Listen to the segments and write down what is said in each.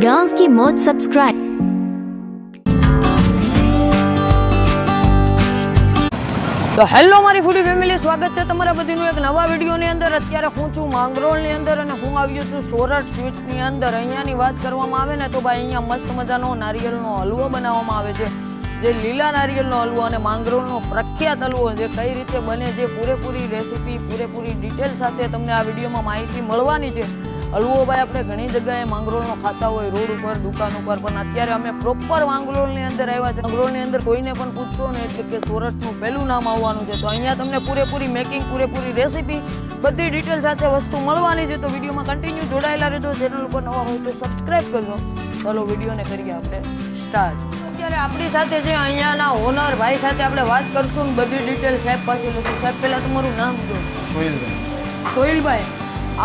गांव की मौज सब्सक्राइब। તો હેલો મારી ફૂડી ફેમિલી, સ્વાગત છે તમારા બધીનું એક નવા વિડીયોની અંદર। અત્યારે હું છું માંગરોળની અંદર અને હું આવ્યો છું સોરઠ સ્વીટ્સની અંદર। અહીંયાની વાત કરવામાં આવે ને તો ભાઈ અહીંયા મસ્ત મજાનો નારિયેળનો હલવો બનાવવામાં આવે છે, જે લીલા નારિયેળનો હલવો અને માંગરોળનો પ્રખ્યાત હલવો જે કઈ રીતે બને, જે પૂરેપૂરી રેસીપી પૂરેપૂરી ડિટેલ સાથે તમને આ વિડીયોમાં માહિતી મળવાની છે। હલવો ભાઈ આપણે ઘણી જગ્યાએ માંગરોળનો ખાતા હોય, રોડ ઉપર, દુકાન ઉપર, પણ અત્યારે અમે પ્રોપર માંગરોળની અંદર આવ્યા છે। માંગરોળની અંદર કોઈને પણ પૂછશો ને એટલે કે સોરઠનું પહેલું નામ આવવાનું છે। તો અહીંયા તમને પૂરેપૂરી મેકિંગ, પૂરેપૂરી રેસીપી, બધી ડિટેલ સાથે વસ્તુ મળવાની છે। તો વિડીયોમાં કન્ટિન્યુ જોડાયેલા રહેજો। ચેનલ ઉપર નવા હોય તો સબસ્ક્રાઈબ કરજો। ચાલો વિડીયોને કરીએ આપણે સ્ટાર્ટ। અત્યારે આપણી સાથે છે અહીંયાના ઓનર ભાઈ સાથે આપણે વાત કરશું ને બધી ડિટેલ સાહેબ પાસે લઈશું। સાહેબ પહેલા તમારું નામ જો? સોહિલભાઈ। સોહિલભાઈ,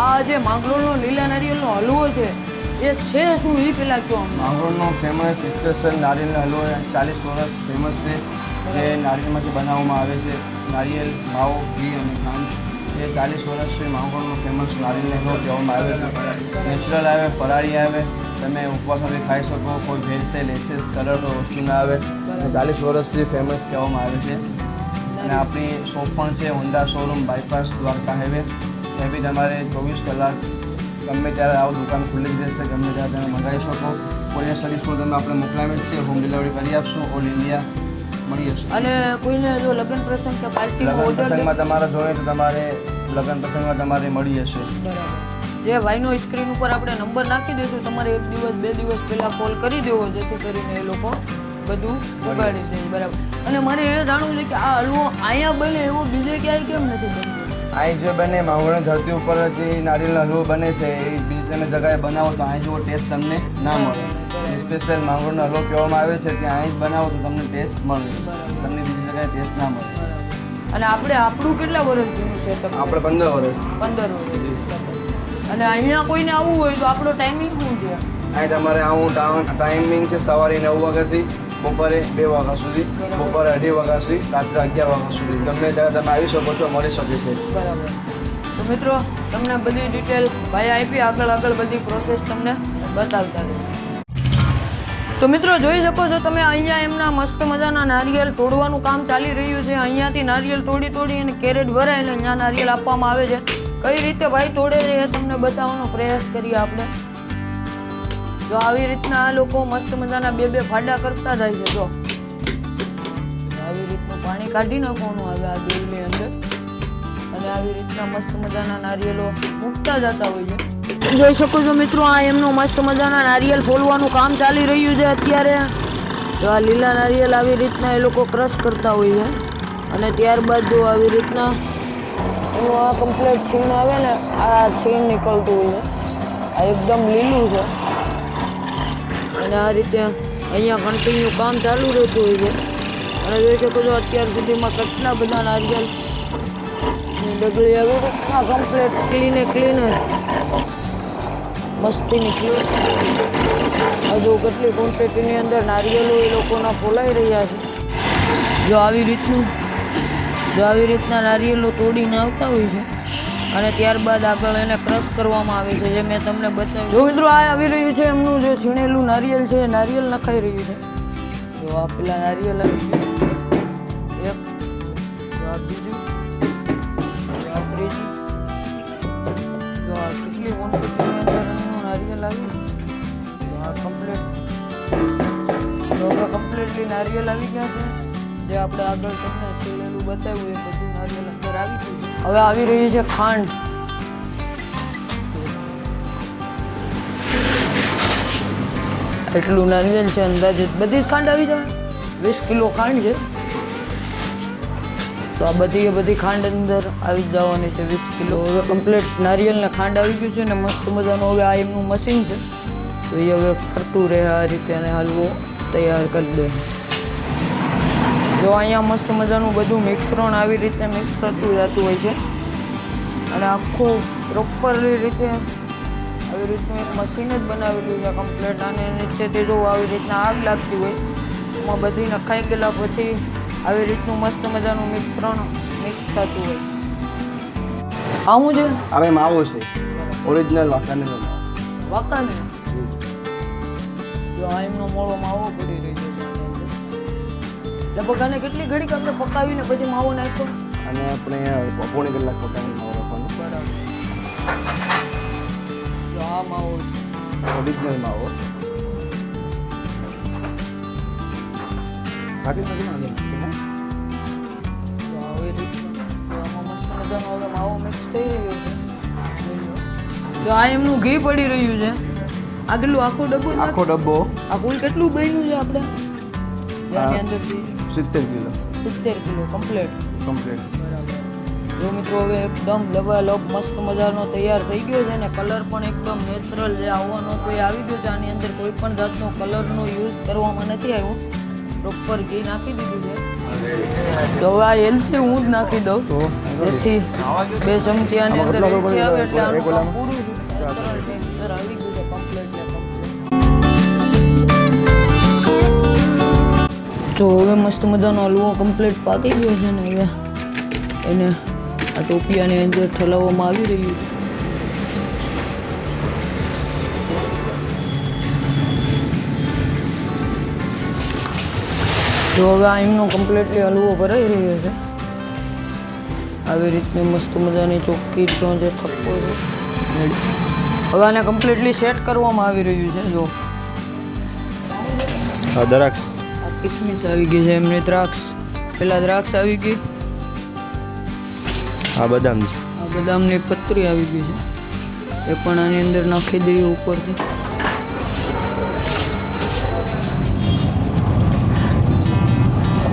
આ જે માંગરોળનો લીલા નારિયેળનો હલવો છે એ છે શું એ પેલા કહો અમને। માંગરોળનો ફેમસ સ્પેશિયલ નારિયેળનો હલવો 40 વર્ષ ફેમસ છે, જે નારિયેળમાંથી બનાવવામાં આવે છે। નારિયેળ, માવો, ઘી અને ખાંડ, એ 40 વર્ષથી માંગરોળનો ફેમસ નારિયેળનો હલવો કહેવામાં આવે છે। નેચરલ આવે, ફરાળી આવે, તમે ઉપવાસમાંથી ખાઈ શકો, કોઈ ભેળસેળ, એસેસ, કલર કોઈ વસ્તુ ના આવે। 40 વર્ષથી ફેમસ કહેવામાં આવે છે। અને આપણી શોપ પણ છે Honda showroom, bypass, Dwarka highway. એ બી તમારે 24 કલાક ગમે ત્યારે આવો, દુકાન ખુલ્લી જ રહેશે, ગમે ત્યારે તમે મંગાવી શકો। કોઈને સર્વિસ પર તમે આપણે મોકલાવી જ છે, હોમ ડિલિવરી કરી આપશું, ઓલ ઇન્ડિયા મળી જશે। અને કોઈને જો લગ્ન પ્રસંગ કે પાર્ટીમાં લગ્ન ઓર્ડર પ્રસંગમાં તમારે જોઈએ તો તમારે લગ્ન પ્રસંગમાં તમારે મળી જશે। બરાબર। જે ભાઈનો સ્ક્રીન ઉપર આપણે નંબર નાખી દઈશું, તમારે 1 દિવસ 2 દિવસ પહેલાં કોલ કરી દેવો, જેથી કરીને એ લોકો બધું ઉગાડી દે। બરાબર। અને મારે એ જાણવું છે કે આ હલવો અહીંયા બને એવો બીજે ક્યાંય કેમ નથી બનતો? અહીં જે બને માંગરોળની ધરતી ઉપર જે નારિયેળનો હલવો બને છે, એ બીજી તમે જગ્યાએ બનાવો તો અહીં જેવો ટેસ્ટ તમને ના મળે। સ્પેશિયલ માંગરોળનો હલવો કહેવામાં આવે છે, ત્યાં અહીં જ બનાવો તો તમને ટેસ્ટ મળે, તમને બીજી જગ્યાએ ટેસ્ટ ના મળે। અને આપણું કેટલા વર્ષ જૂનું છે? આપણે 15 વર્ષ। 15 વર્ષ। અને અહીંયા કોઈને આવવું હોય તો આપણો ટાઈમિંગ શું છે? અહીં તમારે આવું ટાઈમિંગ છે સવારે 9 વાગ્યાથી બપોરે 2 વાગ્યા સુધી, બપોરે 2:30 વાગ્યા સુધી, રાત્રે 11 વાગ્યા સુધી, ગમે ત્યારે તમે આવી શકો છો, મળી શકે છે। બરાબર। તો મિત્રો તમને બધી ડિટેલ ભાઈ આપી, આગળ બધી પ્રોસેસ તમને બતાવતા રહે। તો મિત્રો જોઈ શકો છો તમે અહીંયા એમના મસ્ત મજાના નારિયેળ તોડવાનું કામ ચાલી રહ્યું છે। અહીંયાથી નારિયેળ તોડી અને કેરેટ ભરાય અને અહીંયા નારિયેળ આપવામાં આવે છે। કઈ રીતે ભાઈ તોડે છે એ તમને બતાવવાનો પ્રયાસ કરીએ આપણે। જો આવી રીતના આ લોકો મસ્ત મજાના 2 ફાડા કરતા જાય છે। જો આવી રીતનું પાણી કાઢી નાખવાનું આવે આ દેવની અંદર અને આવી રીતના મસ્ત મજાના નારિયેળો મૂકતા જતા હોય છે। જોઈ શકો છો મિત્રો, આ એમનું મસ્ત મજાના નારિયેળ ફોલવાનું કામ ચાલી રહ્યું છે અત્યારે। જો આ લીલા નારિયેળ આવી રીતના એ લોકો ક્રશ કરતા હોય છે અને ત્યારબાદ જો આવી રીતના એનું આ કમ્પ્લીટ છીણ આવે ને, આ છીણ નીકળતું હોય છે। આ એકદમ લીલું છે અને આ રીતે અહીંયા કન્ટિન્યુ કામ ચાલુ રહેતું હોય છે। અને જોઈ શકો છો અત્યાર સુધીમાં કેટલા બધા નારિયેળની ડગલી આવી રીતના કમ્પ્લીટ ક્લીન મસ્તીની ક્લીન। હજુ કેટલી ક્વોન્ટિટીની અંદર નારિયેળો એ લોકોના ફોલાઈ રહ્યા છે। જો આવી રીતના નારિયેળો તોડીને આવતા હોય છે અને ત્યારબાદ આગળ એને ક્રશ કરવામાં આવે છે, જે મેં તમને બતાવ્યું। જો મિત્રો આ આવી રહ્યું છે એમનું જે છીણેલું નારિયેળ છે, નારિયેળ નખાઈ રહ્યું છે। જો આ પેલા નારિયેળ આવી ગયું, એક, જો આ બીજું, જો આ ત્રીજું, જો આ કેટલી ક્વોન્ટિટીની અંદર એમનું નારિયેળ આવ્યું। જો આ કમ્પ્લીટલી નારિયેળ આવી ગયા છે, જે આપણે આગળ તમને છીણેલું બતાવ્યું એ બધું નારિયેળ અંદર હવે આવી રહી છે ખાંડ. એટલું નારિયેળ છે અંદાજે બધી જ ખાંડ આવી જાય. 20 કિલો ખાંડ છે તો આ બધી ખાંડ અંદર આવી જ જવાની છે 20 કિલો. હવે કમ્પ્લીટ નારિયેળ ને ખાંડ આવી ગયું છે ને મસ્ત મજાનું હવે આ એમનું મશીન છે તો એ હવે ફરતું રહે આ રીતે અને હલવો તૈયાર કરી દે. જો અહીંયા મસ્ત મજાનું બધું મિશ્રણ આવી રીતે મિક્સ થતું રહેતું હોય છે અને આખું પ્રોપરલી રીતે આવી રીતનું એક મશીન જ બનાવેલું છે કમ્પ્લીટ. અને નીચે તે જો આવી રીતના આગ લાગતી હોય એમાં બધી નખાઈ ગયેલા પછી આવી રીતનું મસ્ત મજાનું મિશ્રણ મિક્સ થતું હોય. આ શું છે? હવે માવો છે ઓરિજિનલ વાંકાનેર માવો. વાંકાનેર જો આ એમનો મોળો માવો પડી રહ્યો છે લગભગ આને કેટલી ઘડીક આપણે પકાવીને પછી માવો નાખ્યો અને આપણે પોણી કલાક પકાવીને માવો રાખવાનો. બરાબર. જો આ માવો ઓરિજિનલ માવો બાકી નથી વાંધો નથી. જો આવી રીતનું જો આમાં મસ્ત મજાનો હવે માવો મિક્સ થઈ રહ્યો છે. જો આ એમનું ઘી પડી રહ્યું છે. આ કેટલું આખું ડબ્બો આખો ડબ્બો આ કુલ કેટલું બન્યું છે આપણે આની અંદરથી 70 કિલો 70 કિલો કમ્પ્લીટ. કમ્પ્લીટ. જો મિત્રો હવે એકદમ લબાલબ મસ્ત મજાનો તૈયાર થઈ ગયો છે ને કલર પણ એકદમ નેચરલ જે આવવાનો તો એ આવી ગયો છે. આની અંદર કોઈ પણ જાતનો કલરનો યુઝ કરવામાં નથી આવ્યો. પ્રોપર ઘી નાખી દીધું છે. તો હવે આ એલચી હું જ નાખી દઉં જેથી 2 ચમચી આની અંદર એલચી આવે એટલે આનું કામ પૂરું છે. નેચરલ ટેક્સચર આવી ગયું છે કમ્પ્લીટ ને કમ્પ્લીટ. જો હવે મસ્ત મજાનો હલવો કમ્પ્લીટ પાકી ગયો છે ને હવે એને આ ટોપિયાની અંદર ઠલવવામાં આવી રહ્યું છે. જો હવે આ એમનો કમ્પ્લીટલી હલવો ભરાઈ રહ્યો છે. આવી રીતની મસ્ત મજાની ચોખ્ખી જે થપ્પો છે. હવે આને કમ્પ્લીટલી સેટ કરવામાં આવી રહ્યું છે. જો દ્રાક્ષ આ કિસમિસ આવી ગઈ છે એમની દ્રાક્ષ. પેલા દ્રાક્ષ આવી ગઈ. આ બદામ છે. આ બદામની પતરી આવી ગઈ છે એ પણ આની અંદર નાખી દઈએ ઉપરથી.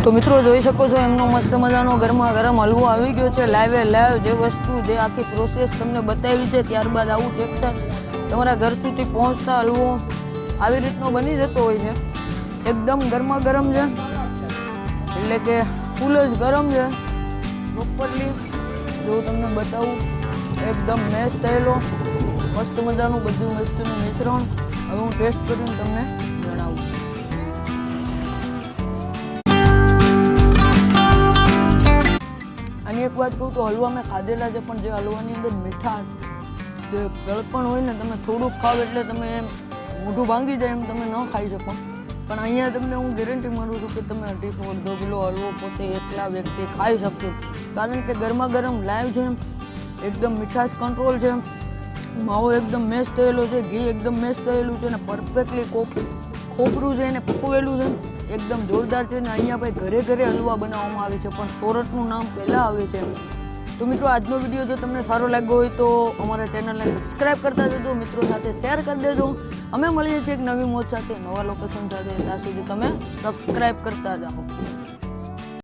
તો મિત્રો જોઈ શકો છો એમનો મસ્ત મજાનો ગરમા ગરમ હલવો આવી ગયો છે. લાઈવે લાઈવ જે વસ્તુ જે આખી પ્રોસેસ તમને બતાવી છે ત્યારબાદ આવું ટેક્સચર તમારા ઘર સુધી પહોંચતા હલવો આવી રીતનો બની જતો હોય છે. એકદમ ગરમા ગરમ છે એટલે કે ફૂલ જ ગરમ છે પ્રોપરલી. જો તમને બતાવું એકદમ મેશ થયેલો મસ્ત મજાનું બધું વસ્તુનું મિશ્રણ. હવે હું ટેસ્ટ કરીને તમને જણાવું. આની એક વાત કહું તો હલવા મેં ખાધેલા છે પણ જે હલવાની અંદર મીઠાશ જે ગળપણ હોય ને તમે થોડુંક ખાવ એટલે તમે એમ મોઢું ભાંગી જાય એમ તમે ન ખાઈ શકો. પણ અહીંયા તમને હું ગેરંટી માનું છું કે તમે 2.5 કિલો હલવો પોતે એકલા વ્યક્તિ ખાઈ શકશો કારણ કે ગરમા ગરમ લાઈવ છે. એકદમ મીઠાશ કંટ્રોલ છે. માવો એકદમ મેશ થયેલો છે. ઘી એકદમ મેશ થયેલું છે ને પરફેક્ટલી ખોપરું છે એને પકવેલું છે એકદમ જોરદાર છે. ને અહીંયા ભાઈ ઘરે ઘરે હલવા બનાવવામાં આવે છે પણ સોરઠનું નામ પહેલાં આવે છે. તો મિત્રો આજનો વિડીયો જો તમને સારો લાગ્યો હોય તો અમારા ચેનલને સબસ્ક્રાઈબ કરતા જજો. મિત્રો સાથે શેર કરી દેજો. અમે મળીએ છીએ એક નવી મોજ સાથે નવા લોકેશન સાથે. ત્યાં સુધી તમે સબસ્ક્રાઈબ કરતા જાઓ.